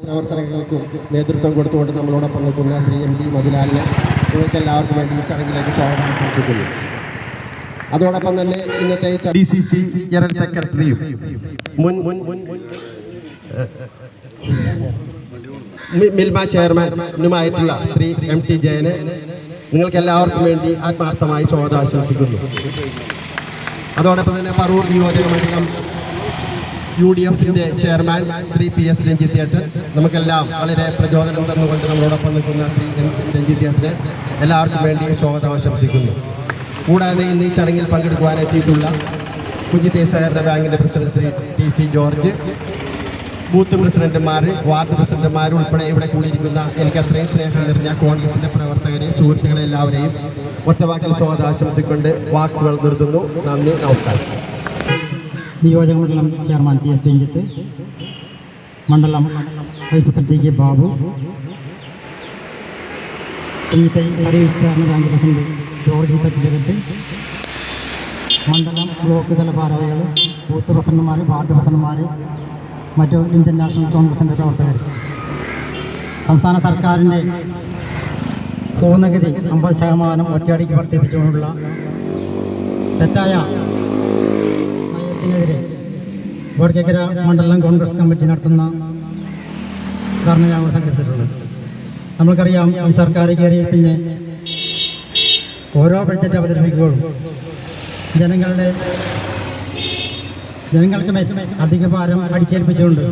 പ്രവർത്തനങ്ങൾക്കും നേതൃത്വം കൊടുത്തുകൊണ്ട് നമ്മളോടൊപ്പം നിൽക്കുന്ന ശ്രീ MD മധുലാലിനെ നിങ്ങൾക്ക് എല്ലാവർക്കും വേണ്ടി ഈ ചടങ്ങിലേക്ക് സ്വാഗതം ആശംസിക്കുന്നു. അതോടൊപ്പം തന്നെ ഇന്നത്തെ DCC ജനറൽ സെക്രട്ടറിയും മിൽമ ചെയർമാനുമായിട്ടുള്ള ശ്രീ MT ജയനെ നിങ്ങൾക്ക് എല്ലാവർക്കും വേണ്ടി ആത്മാർത്ഥമായി സ്വാഗതം ആശംസിക്കുന്നു. അതോടൊപ്പം തന്നെ പറവൂർ നിയോജക മണ്ഡലം UDFിൻ്റെ ചെയർമാൻ ശ്രീ PS രഞ്ജിത്ത് ഏട്ടൻ നമുക്കെല്ലാം വളരെ പ്രചോദനം തന്നുകൊണ്ട് നമ്മളോടൊപ്പം നിൽക്കുന്ന ശ്രീ രഞ്ജിത്ത് ഏട്ടനെ എല്ലാവർക്കും വേണ്ടി സ്വാഗതം ആശംസിക്കുന്നു. കൂടാതെ ഇന്ന് ഈ ചടങ്ങിൽ പങ്കെടുക്കുവാനെത്തിയിട്ടുള്ള കുഞ്ഞിത്തെ സഹകരണ ബാങ്കിൻ്റെ president Shri TC George, booth പ്രസിഡന്റുമാർ, വാർഡ് പ്രസിഡന്റുമാർ ഉൾപ്പെടെ ഇവിടെ കൂടിയിരിക്കുന്ന എനിക്ക് അത്രയും സ്നേഹം നിറഞ്ഞ കോൺഗ്രസിൻ്റെ പ്രവർത്തകരെ, സുഹൃത്തുക്കളെ എല്ലാവരെയും ഒറ്റവാക്കിൽ സ്വാഗതം ആശംസിക്കൊണ്ട് വാക്കുകൾ നിർത്തുന്നു. നന്ദി, നമസ്കാരം. നിയോജക മണ്ഡലം ചെയർമാൻ PS രഞ്ജിത്ത്, മണ്ഡലം vice president Babu, bank president George Thachilakath, മണ്ഡലം ബ്ലോക്ക് തല ഭാരവാഹികൾ, ബൂത്ത് പ്രസിഡന്റുമാർ, വാർഡ് പ്രസിഡന്റുമാർ, മറ്റു ഇന്ത്യൻ നാഷണൽ കോൺഗ്രസിൻ്റെ പ്രവർത്തകർ, സംസ്ഥാന സർക്കാരിൻ്റെ പൂർണ്ണഗതി 50% ഒറ്റയടിക്ക് വർദ്ധിപ്പിച്ചുകൊണ്ടുള്ള തെറ്റായ നയത്തിനെതിരെ വടക്കേക്കര മണ്ഡലം കോൺഗ്രസ് കമ്മിറ്റി നടത്തുന്ന ധർണയാണ് സംഘടിപ്പിച്ചിട്ടുള്ളത്. നമ്മൾക്കറിയാം, ഈ സർക്കാർ കയറി പിന്നെ ഓരോ ബഡ്ജറ്റ് അവതരിപ്പിക്കുമ്പോഴും ജനങ്ങൾക്ക് അധിക ഭാരം അടിച്ചേൽപ്പിച്ചുകൊണ്ട്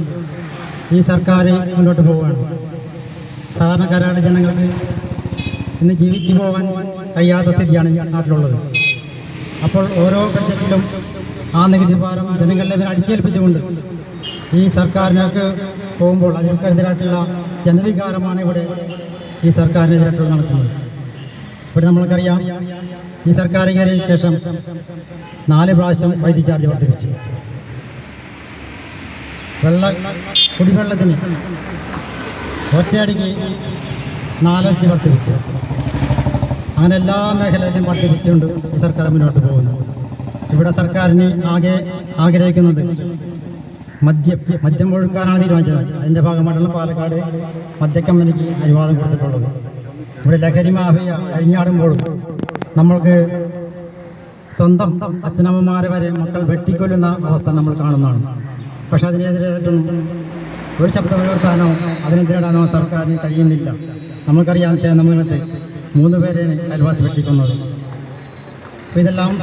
ഈ സർക്കാർ മുന്നോട്ട് പോവുകയാണ്. സാധാരണക്കാരായ ജനങ്ങൾക്ക് ഇന്ന് ജീവിച്ചു പോകാൻ കഴിയാത്ത സ്ഥിതിയാണ് നാട്ടിലുള്ളത്. അപ്പോൾ ഓരോ ബഡ്ജറ്റിലും ആ നികുതി ഭാരം ജനങ്ങളുടെ മേൽ അടിച്ചേൽപ്പിച്ചുകൊണ്ട് ഈ സർക്കാരിനൊക്കെ പോകുമ്പോൾ അതിനെതിരായിട്ടുള്ള ജനവികാരമാണ് ഇവിടെ ഈ സർക്കാരിനെതിരായിട്ടുള്ള നടക്കുന്നത്. ഇവിടെ നമ്മൾക്കറിയാം, ഈ സർക്കാർ കയറിയ ശേഷം 4 പ്രാവശ്യം വൈദ്യുതി ചാർജ് വർദ്ധിപ്പിച്ചു. കുടിവെള്ളത്തിന് ഒറ്റയടിക്ക് 4 ഇരട്ടി വർദ്ധിപ്പിച്ചു. അങ്ങനെ എല്ലാ മേഖലയിലും വർദ്ധിപ്പിച്ചുകൊണ്ട് ഈ സർക്കാർ മുന്നോട്ട് പോകുന്നു. ഇവിടെ സർക്കാരിന് ആഗ്രഹിക്കുന്നത് മദ്യം ഒഴുക്കാനാണ് തീരുമാനിച്ചത്. അതിൻ്റെ ഭാഗമായിട്ടുള്ള പാലക്കാട് മദ്യക്കമ്പനിക്ക് അനുവാദം കൊടുത്തിട്ടുള്ളത്. ഇവിടെ ലഹരി മാഫിയ അഴിഞ്ഞാടുമ്പോഴും നമ്മൾക്ക് സ്വന്തം അച്ഛനമ്മമാരെ വരെ മക്കൾ വെട്ടിക്കൊല്ലുന്ന അവസ്ഥ നമ്മൾ കാണുന്നതാണ്. പക്ഷെ അതിനെതിരായിട്ടൊന്നും ഒരു ശബ്ദം ഉയർത്താനോ അതിനെതിരിടാനോ സർക്കാരിന് കഴിയുന്നില്ല. നമ്മൾക്കറിയാം, ചേന്നമംഗലത്ത് 3 പേരെയാണ് അയൽവാസി വെട്ടിക്കുന്നത്. അപ്പോൾ ഇതെല്ലാം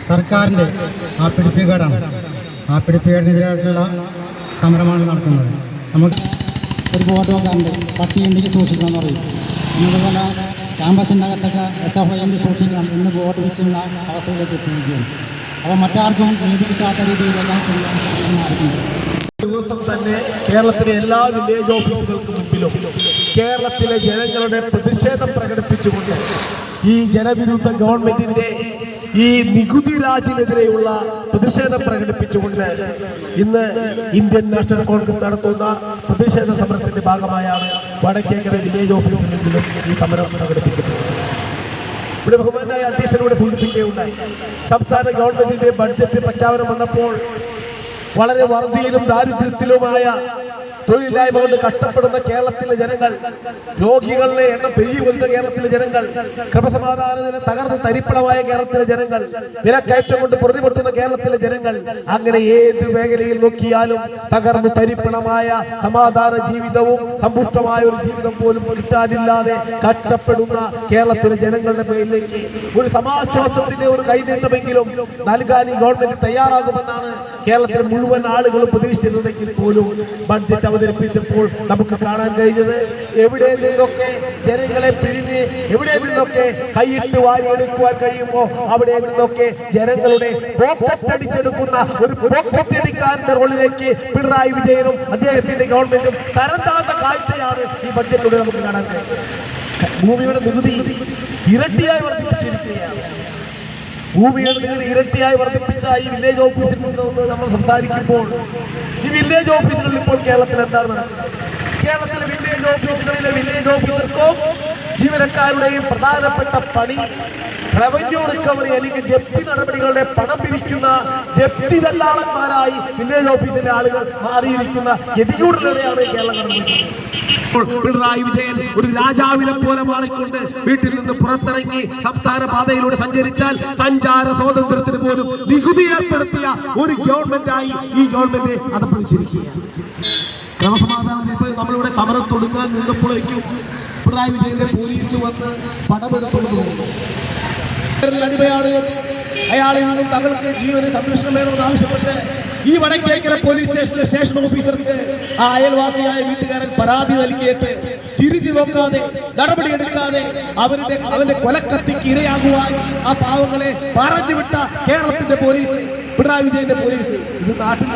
സർക്കാരിൻ്റെ ആ പിടിപ്പുകേടാണ്. ആ പിടിപ്പുകേടിനെതിരായിട്ടുള്ള സമരമാണ് നടക്കുന്നത്. നമുക്ക് ഒരു ബോർഡ് നോക്കാറുണ്ട്, പട്ടിയുണ്ടെങ്കിൽ സൂക്ഷിക്കണമെന്ന് പറയും. എന്നതുപോലെ ക്യാമ്പസിൻ്റെ അകത്തൊക്കെ SFI സൂക്ഷിക്കണം എന്ന് ബോർഡ് വെച്ചുള്ള അവസ്ഥയിലേക്ക് എത്തിയിരിക്കുകയാണ്. അപ്പോൾ മറ്റാർക്കും നീതി കിട്ടാത്ത രീതിയിലെല്ലാം ദിവസം തന്നെ കേരളത്തിലെ എല്ലാ വില്ലേജ് ഓഫീസുകൾക്ക് മുമ്പിലും കേരളത്തിലെ ജനങ്ങളുടെ പ്രതിഷേധം പ്രകടിപ്പിച്ചുകൊണ്ട് ഈ ജനവിരുദ്ധ ഗവൺമെന്റിന്റെ ഈ നികുതി രാജിനെതിരെയുള്ള പ്രതിഷേധം പ്രകടിപ്പിച്ചുകൊണ്ട് ഇന്ന് ഇന്ത്യൻ നാഷണൽ കോൺഗ്രസ് നടത്തുന്ന പ്രതിഷേധ സമരത്തിന്റെ ഭാഗമായാണ് വടക്കേക്കര വില്ലേജ് ഓഫീസിന് മുമ്പിലും ഈ സമരം പ്രകടിപ്പിച്ചിട്ടുള്ളത്. ഇവിടെ ബഹുമാനായ അധ്യക്ഷനോട് സൂചിപ്പിക്കുകയുണ്ടായി, സംസ്ഥാന ഗവൺമെന്റിന്റെ ബഡ്ജറ്റ് പ്രഖ്യാപനം വന്നപ്പോൾ വളരെ വറുതിയിലും ദാരിദ്ര്യത്തിലുമായ തൊഴിലില്ലായ്മ കൊണ്ട് കഷ്ടപ്പെടുന്ന കേരളത്തിലെ ജനങ്ങൾ, രോഗികളുടെ എണ്ണം പെരുകി വരുന്ന കേരളത്തിലെ ജനങ്ങൾ, ക്രമസമാധാന നില തകർന്ന് തരിപ്പണമായ കേരളത്തിലെ ജനങ്ങൾ, വിലക്കയറ്റം കൊണ്ട് പ്രതിപെടുത്തുന്ന കേരളത്തിലെ ജനങ്ങൾ, അങ്ങനെ ഏത് മേഖലയിൽ നോക്കിയാലും തകർന്ന് തരിപ്പണമായ സമാധാന ജീവിതവും സമ്പുഷ്ടമായ ഒരു ജീവിതം പോലും കിട്ടാനില്ലാതെ കഷ്ടപ്പെടുന്ന കേരളത്തിലെ ജനങ്ങളുടെ പേരിലേക്ക് ഒരു സമാശ്വാസത്തിന്റെ ഒരു കൈനീട്ടമെങ്കിലും നൽകാൻ ഈ ഗവൺമെന്റ് തയ്യാറാകുമെന്നാണ് കേരളത്തിലെ മുഴുവൻ ആളുകളും പ്രതീക്ഷിച്ചിരുന്നെങ്കിൽ പോലും ബഡ്ജറ്റ് അവതരിപ്പിച്ചപ്പോൾ നമുക്ക് കാണാൻ കഴിഞ്ഞത് എവിടെ നിന്നൊക്കെ ജനങ്ങളെ പിഴിഞ്ഞ് എവിടെ നിന്നൊക്കെ കൈയിട്ട് വാരിയെടുക്കുവാൻ കഴിയുമോ അവിടെ നിന്നൊക്കെ ജനങ്ങളുടെ പോക്കറ്റ് അടിച്ചെടുക്കുന്ന ഒരു പോക്കറ്റ് അടിക്കാരന്റെ റോളിലേക്ക് പിണറായി വിജയനും അദ്ദേഹത്തിന്റെ ഗവൺമെന്റും തരം താഴ്ന്ന കാഴ്ചയാണ് ഈ ബഡ്ജറ്റിലൂടെ നമുക്ക് കാണാൻ കഴിയുന്നത്. ഭൂമിയുടെ നികുതി ഇരട്ടിയായി വർദ്ധിപ്പിച്ചിരിക്കുകയാണ്. ഭൂമിയുടെ നികുതി ഇരട്ടിയായി വർദ്ധിപ്പിച്ച ഈ വില്ലേജ് ഓഫീസിൽ നിന്ന് നമ്മൾ സംസാരിക്കുമ്പോൾ ഈ വില്ലേജ് ഓഫീസുകളിൽ ഇപ്പോൾ കേരളത്തിൽ എന്താണ് നടക്കുന്നത്? കേരളത്തിലെ വില്ലേജ് ഓഫീസുകളിലെ വില്ലേജ് ഓഫീസർക്കും ജീവനക്കാരുടെയും പ്രധാനപ്പെട്ട പണി റവന്യൂ റിക്കവറി അല്ലെങ്കിൽ ജപ്തി നടപടികളുടെ പണം പിരിക്കുന്ന ജപ്തി ദല്ലാളന്മാരായി വില്ലേജ് ഓഫീസിന്റെ ആളുകൾ മാറിയിരിക്കുന്ന ഗതികൂടിലൂടെയാണ് കേരളം കടന്നുപോകുന്നത്. പിണറായി വിജയൻ ഒരു രാജാവിനെ പോലെ മാറിക്കൊണ്ട് വീട്ടിൽ നിന്ന് പുറത്തിറങ്ങി സംസ്ഥാന പാതയിലൂടെ സഞ്ചരിച്ചാൽ സഞ്ചാര സ്വാതന്ത്ര്യത്തിന് പോലും നികുതി ഏർപ്പെടുത്തിയ ഒരു ഗവൺമെന്റായി ഈ ഗവൺമെന്റ് അതപ്പതിച്ചിരിക്കുകയാണ്. ക്രമസമാധാനം ഇപ്പോൾ നമ്മളിവിടെ സമരം തുടങ്ങാൻ നിന്നപ്പോഴേക്കും പിണറായി വിജയന്റെ പോലീസ് വന്ന് പടമെടുത്തുകൊണ്ട് പോകുന്നു. അടിമയാണ്, അയാളിൽ നിന്നും തങ്ങൾക്ക് ജീവന് സംരക്ഷണം വേണമെന്ന് ആവശ്യപ്പെട്ട് ഈ വടക്കേക്കര പോലീസ് സ്റ്റേഷനിലെ സ്റ്റേഷൻ ഓഫീസർക്ക് ആ അയൽവാസിയായ വീട്ടുകാരൻ പരാതി നൽകിയിട്ട് തിരിഞ്ഞു നോക്കാതെ നടപടിയെടുക്കാതെ അവന്റെ കൊലക്കത്തിക്ക് ഇരയാകുവാൻ ആ പാവങ്ങളെ പറഞ്ഞുവിട്ട കേരളത്തിന്റെ പോലീസ്, പിണറായി വിജയന്റെ പോലീസ്, ഇത് നാട്ടിൽ